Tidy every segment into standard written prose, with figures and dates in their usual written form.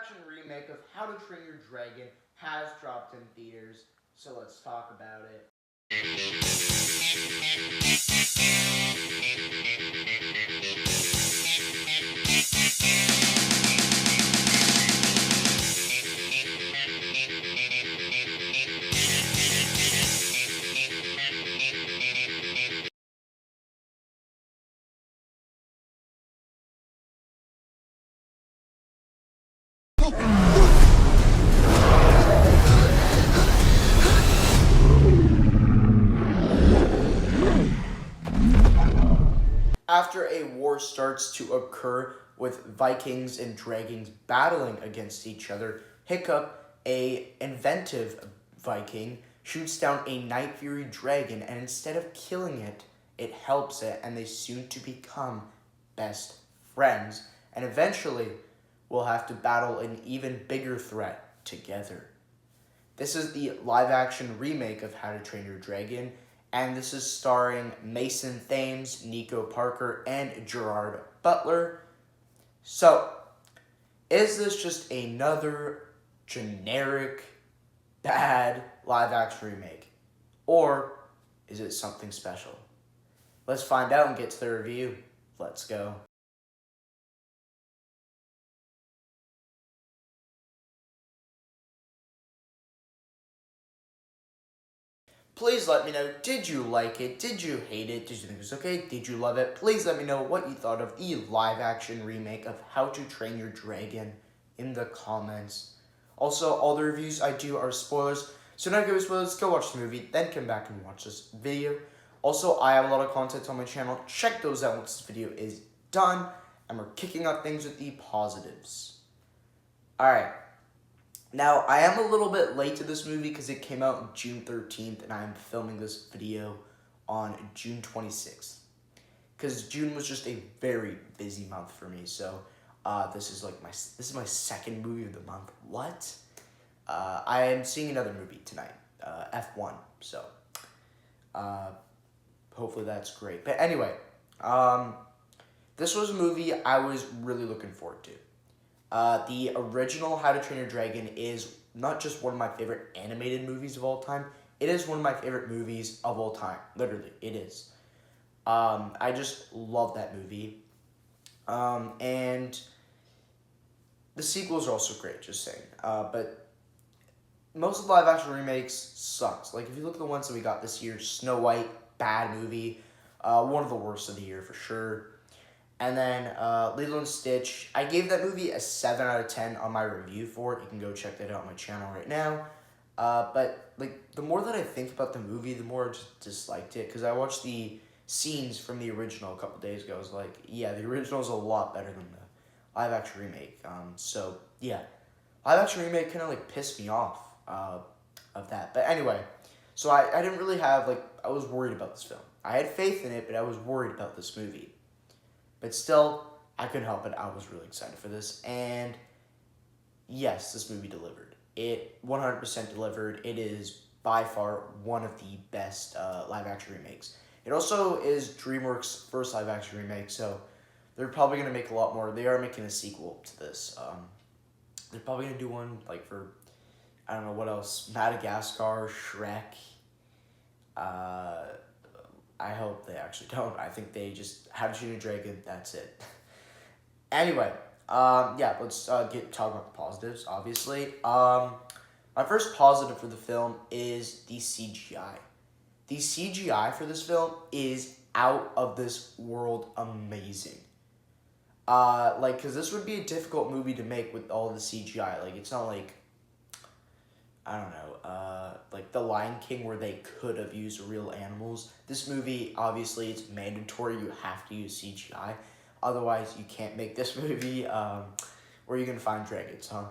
action remake of How to Train Your Dragon has dropped in theaters, so let's talk about it. After a war starts to occur with Vikings and dragons battling against each other, Hiccup, a inventive Viking, shoots down a Night Fury dragon, and instead of killing it, it helps it, and they soon to become best friends, and eventually will have to battle an even bigger threat together. This is the live-action remake of How to Train Your Dragon, and this is starring Mason Thames, Nico Parker, and Gerard Butler. So, is this just another generic, bad live-action remake? Or is it something special? Let's find out and get to the review. Let's go. Please let me know, did you like it? Did you hate it? Did you think it was okay? Did you love it? Please let me know what you thought of the live-action remake of How to Train Your Dragon in the comments. Also, all the reviews I do are spoilers, so don't give spoilers, go watch the movie, then come back and watch this video. Also, I have a lot of content on my channel. Check those out once this video is done, and we're kicking off things with the positives. Alright. Now, I am a little bit late to this movie because it came out June 13th, and I'm filming this video on June 26th. Because June was just a very busy month for me, so this is my second movie of the month. What? I am seeing another movie tonight, F1, so hopefully that's great. But anyway, this was a movie I was really looking forward to. The original How to Train Your Dragon is not just one of my favorite animated movies of all time, it is one of my favorite movies of all time. Literally, it is. I just love that movie. And the sequels are also great, just saying. But most of the live action remakes sucks. Like, if you look at the ones that we got this year, Snow White, bad movie. One of the worst of the year for sure. And then Lilo and Stitch, I gave that movie a 7 out of 10 on my review for it. You can go check that out on my channel right now. But like the more that I think about the movie, the more I just disliked it. Because I watched the scenes from the original a couple days ago. I was like, yeah, the original is a lot better than the live-action remake. So, yeah. Live-action remake kind of like pissed me off of that. But anyway, so I didn't really have, like, I was worried about this film. I had faith in it, but I was worried about this movie. But still, I couldn't help it. I was really excited for this. And yes, this movie delivered. It 100% delivered. It is by far one of the best live-action remakes. It also is DreamWorks' first live-action remake, so they're probably going to make a lot more. They are making a sequel to this. They're probably going to do one, like, for, I don't know what else, Madagascar, Shrek, I hope they actually don't. I think they just How to Train Your Dragon, that's it. Anyway, yeah, let's talk about the positives, obviously. My first positive for the film is the CGI. The CGI for this film is out of this world amazing. Like, because this would be a difficult movie to make with all the CGI. Like, it's not like, I don't know, like The Lion King where they could have used real animals. This movie, obviously, it's mandatory. You have to use CGI. Otherwise, you can't make this movie. Where are you going to find dragons, huh?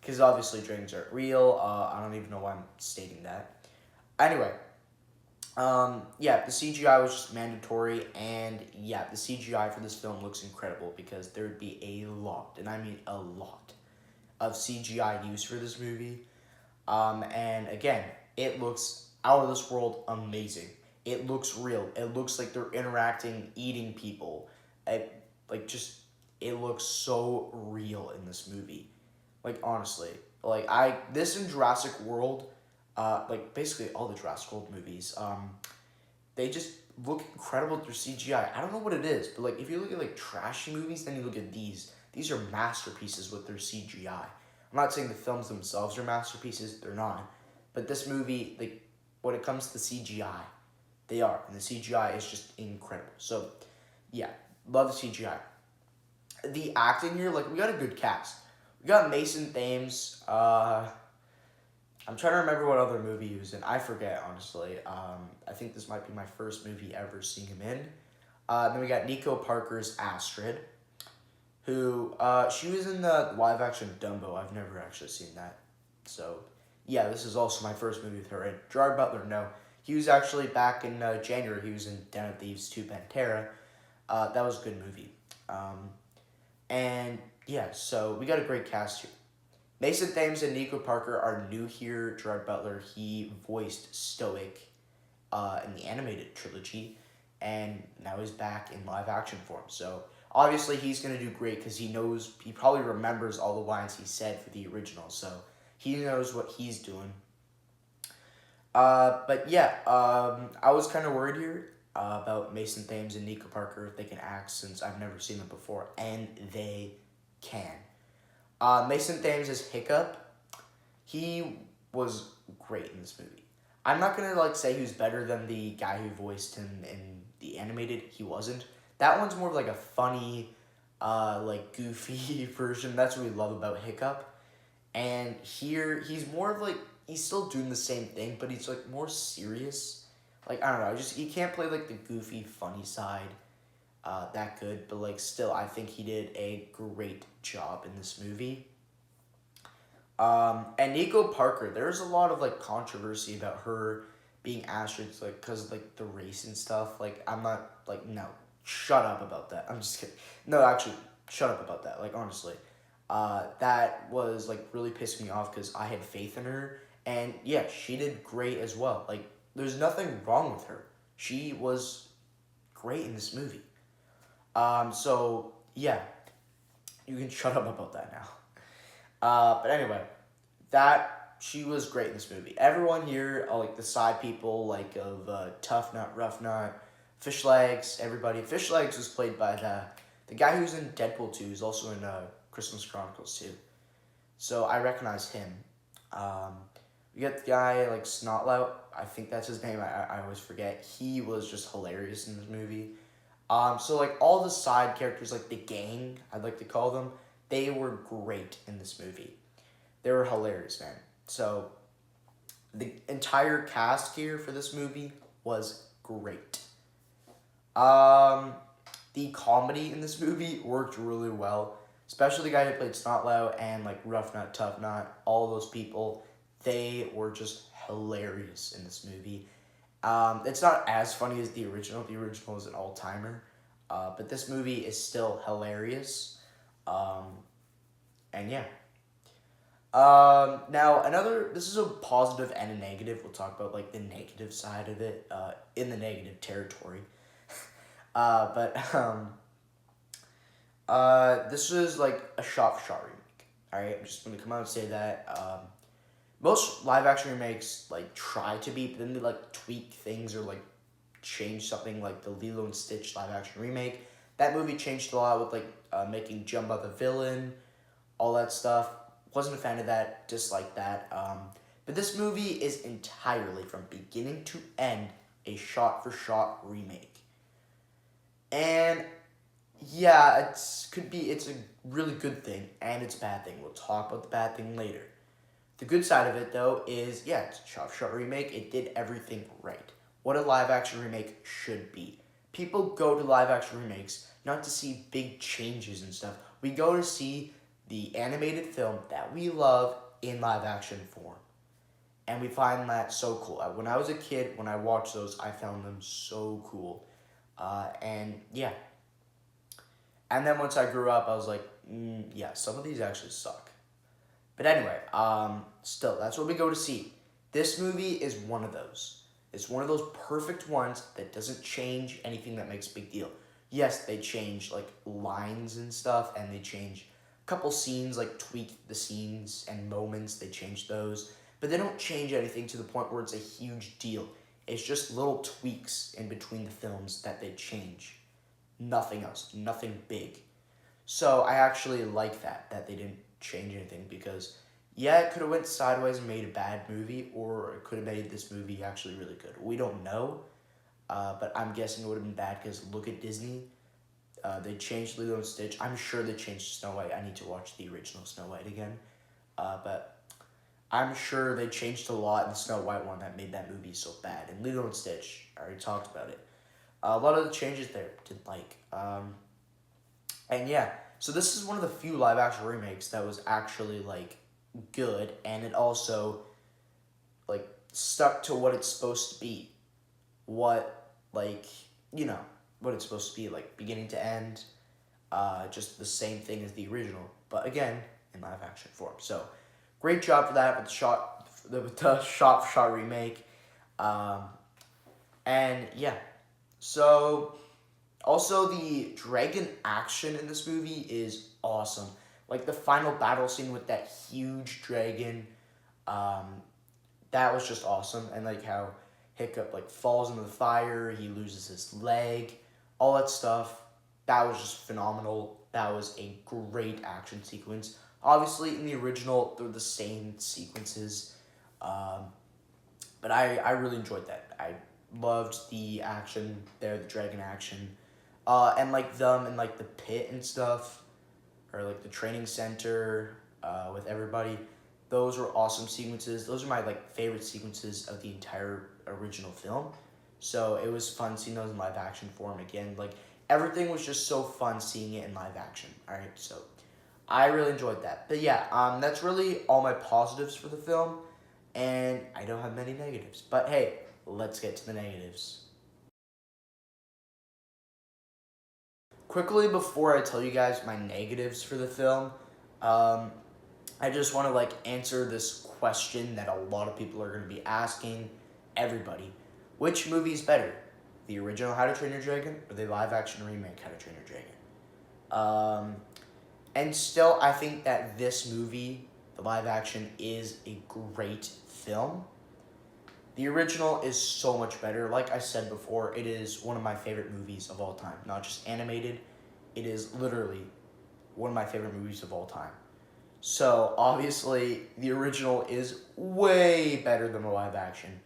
Because obviously dragons aren't real. I don't even know why I'm stating that. Anyway, yeah, the CGI was just mandatory. And yeah, the CGI for this film looks incredible because there would be a lot, and I mean a lot, of CGI used for this movie. And again, it looks out of this world amazing. It looks real. It looks like they're interacting, eating people. It it looks so real in this movie. Like, honestly, this in Jurassic World, like basically all the Jurassic World movies, they just look incredible through CGI. I don't know what it is, but like if you look at like trashy movies, then you look at these. These are masterpieces with their CGI. I'm not saying the films themselves are masterpieces, they're not. But this movie, like when it comes to the CGI, they are. And the CGI is just incredible. So yeah, love the CGI. The acting here, like we got a good cast. We got Mason Thames, I'm trying to remember what other movie he was in. I forget, honestly. I think this might be my first movie ever seeing him in. Then we got Nico Parker's Astrid, who, she was in the live action Dumbo. I've never actually seen that. So, yeah, this is also my first movie with her. And Gerard Butler, no. He was actually back in January. He was in Den of Thieves 2 Pantera. That was a good movie. And, yeah, so we got a great cast here. Mason Thames and Nico Parker are new here. Gerard Butler, he voiced Stoic in the animated trilogy, and now he's back in live action form. So obviously he's going to do great because he probably remembers all the lines he said for the original, so he knows what he's doing. But yeah, I was kind of worried here about Mason Thames and Nico Parker if they can act, since I've never seen them before, and they can. Mason Thames as Hiccup, he was great in this movie. I'm not gonna say he was better than the guy who voiced him in the animated. He wasn't. That one's more of like a funny, goofy version. That's what we love about Hiccup. And here he's more of he's still doing the same thing, but he's more serious. I don't know. He can't play the goofy, funny side. That good, but still, I think he did a great job in this movie. And Nico Parker, there's a lot of controversy about her being Astrid, because the race and stuff. I'm not no, shut up about that. I'm just kidding. No, actually, shut up about that. Honestly, that was really pissing me off because I had faith in her, and yeah, she did great as well. There's nothing wrong with her. She was great in this movie. So, yeah, you can shut up about that now. But anyway, she was great in this movie. Everyone here, the side people, of Tough Nut, Rough Nut, Fish Legs, everybody. Fish Legs was played by the guy who's in Deadpool 2, who's also in Christmas Chronicles 2. So I recognize him. We got the guy, Snotlout, I think that's his name, I always forget. He was just hilarious in this movie. So all the side characters, the gang, I'd like to call them, they were great in this movie. They were hilarious, man. So the entire cast here for this movie was great. The comedy in this movie worked really well, especially the guy who played Snotlout and Rough Nut, Tough Nut, all those people. They were just hilarious in this movie. It's not as funny as the original. The original is an all-timer. But this movie is still hilarious. And yeah. Now, this is a positive and a negative. We'll talk about, the negative side of it, in the negative territory. This was, a shot-for-shot remake. Alright, I'm just going to come out and say that. Most live-action remakes, try to be, but then they, tweak things or, change something, the Lilo and Stitch live-action remake. That movie changed a lot with, making Jumba the villain, all that stuff. Wasn't a fan of that, disliked that. But this movie is entirely, from beginning to end, a shot-for-shot remake. And, yeah, it's a really good thing, and it's a bad thing. We'll talk about the bad thing later. The good side of it, though, is, yeah, it's a shot-for-shot remake. It did everything right. What a live-action remake should be. People go to live-action remakes not to see big changes and stuff. We go to see the animated film that we love in live-action form. And we find that so cool. When I was a kid, when I watched those, I found them so cool. And, yeah. And then once I grew up, I was like, yeah, some of these actually suck. But anyway, still, that's what we go to see. This movie is one of those. It's one of those perfect ones that doesn't change anything that makes a big deal. yes, they change like lines and stuff, and they change a couple scenes, like tweak the scenes and moments. They change those, but they don't change anything to the point where it's a huge deal. It's just little tweaks in between the films that they change. Nothing else, nothing big. So I actually like that they didn't change anything because yeah, it could have went sideways and made a bad movie, or it could have made this movie actually really good. We don't know, but I'm guessing it would have been bad because look at Disney. They changed Lilo and Stitch. I'm sure they changed Snow White. I need to watch the original Snow White again. But I'm sure they changed a lot in the Snow White one that made that movie so bad. And Lilo and Stitch, I already talked about it. A lot of the changes there didn't like. And yeah, so this is one of the few live action remakes that was actually like good, and it also like stuck to what it's supposed to be. What like you know what it's supposed to be, like beginning to end, just the same thing as the original, but again in live action form. So great job for that with the shot for shot remake, um, and yeah. So also the dragon action in this movie is awesome. Like the final battle scene with that huge dragon, um, that was just awesome. And like how Hiccup like falls into the fire, he loses his leg, all that stuff. That was just phenomenal. That was a great action sequence. Obviously, in the original, they're the same sequences, um, but I really enjoyed that. I loved the action there, the dragon action, and like them in like the pit and stuff, or like the training center, with everybody. Those were awesome sequences. Those are my like favorite sequences of the entire original film. So it was fun seeing those in live action form again. Like everything was just so fun seeing it in live action. All right, so I really enjoyed that. But yeah, that's really all my positives for the film, and I don't have many negatives. But hey, let's get to the negatives. Quickly before I tell you guys my negatives for the film, um, I just want to like answer this question that a lot of people are going to be asking everybody. Which movie is better? The original How to Train Your Dragon or the live action remake How to Train Your Dragon? And still, I think that this movie, the live action, is a great film. The original is so much better. Like I said before, it is one of my favorite movies of all time. Not just animated, it is literally one of my favorite movies of all time. So, obviously, the original is way better than the live action.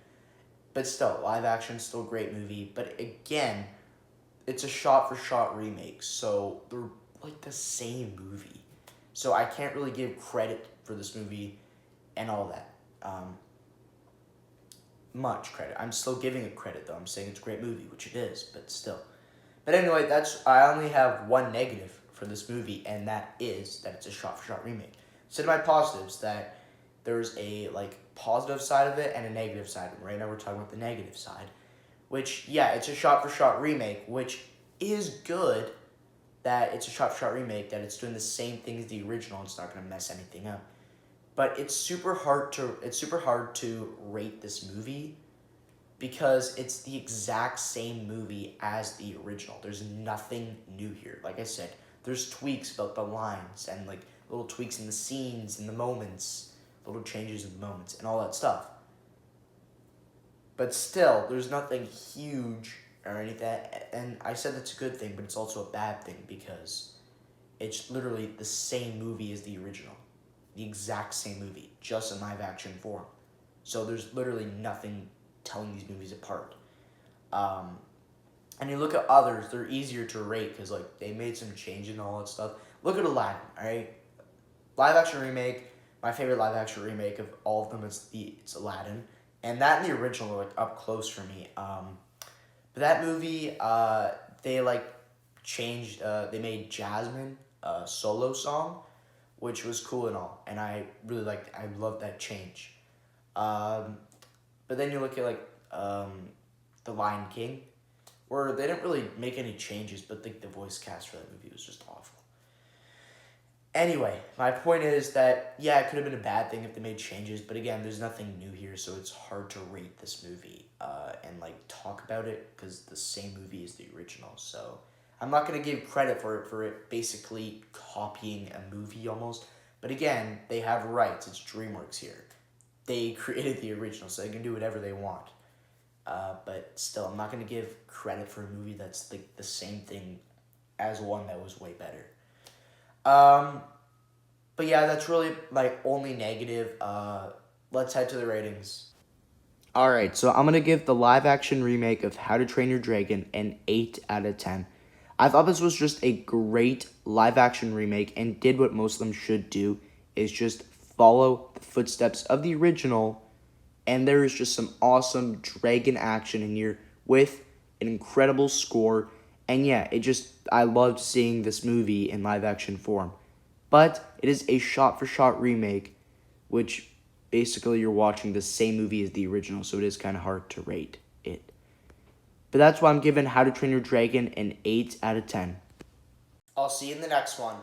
But still, live action is still a great movie. But again, it's a shot for shot remake. So, they're like the same movie. So, I can't really give credit for this movie and all that. Much credit. I'm still giving it credit, though. I'm saying it's a great movie, which it is, but still. But anyway, I only have one negative for this movie, and that is that it's a shot for shot remake. So to my positives, that there's a like positive side of it and a negative side. And right now we're talking about the negative side, which yeah, it's a shot for shot remake, which is good. That it's a shot for shot remake, that it's doing the same thing as the original. It's not gonna mess anything up. But it's super hard to rate this movie because it's the exact same movie as the original. There's nothing new here. Like I said, there's tweaks about the lines and like little tweaks in the scenes and the moments, little changes in the moments and all that stuff. But still, there's nothing huge or anything. And I said that's a good thing, but it's also a bad thing because it's literally the same movie as the original. The exact same movie, just in live action form. So there's literally nothing telling these movies apart. And you look at others, they're easier to rate because like they made some changes and all that stuff. Look at Aladdin, alright? Live action remake, my favorite live action remake of all of them it's Aladdin. And that and the original are like up close for me. But that movie, they like changed, they made Jasmine a solo song, which was cool and all, and I really liked it. I loved that change. But then you look at like The Lion King, where they didn't really make any changes, but the voice cast for that movie was just awful. Anyway, my point is that yeah, it could have been a bad thing if they made changes, but again, there's nothing new here, so it's hard to rate this movie and like talk about it because the same movie is the original. So I'm not going to give credit for it basically copying a movie almost. But again, they have rights. It's DreamWorks here. They created the original, so they can do whatever they want. But still, I'm not going to give credit for a movie that's like the same thing as one that was way better. But yeah, that's really my only negative. Let's head to the ratings. Alright, so I'm going to give the live action remake of How to Train Your Dragon an 8 out of 10. I thought this was just a great live action remake and did what most of them should do, is just follow the footsteps of the original, and there is just some awesome dragon action in here with an incredible score. And yeah, I loved seeing this movie in live action form. But it is a shot-for-shot remake, which basically you're watching the same movie as the original, so it is kind of hard to rate it. But that's why I'm giving How to Train Your Dragon an 8 out of 10. I'll see you in the next one.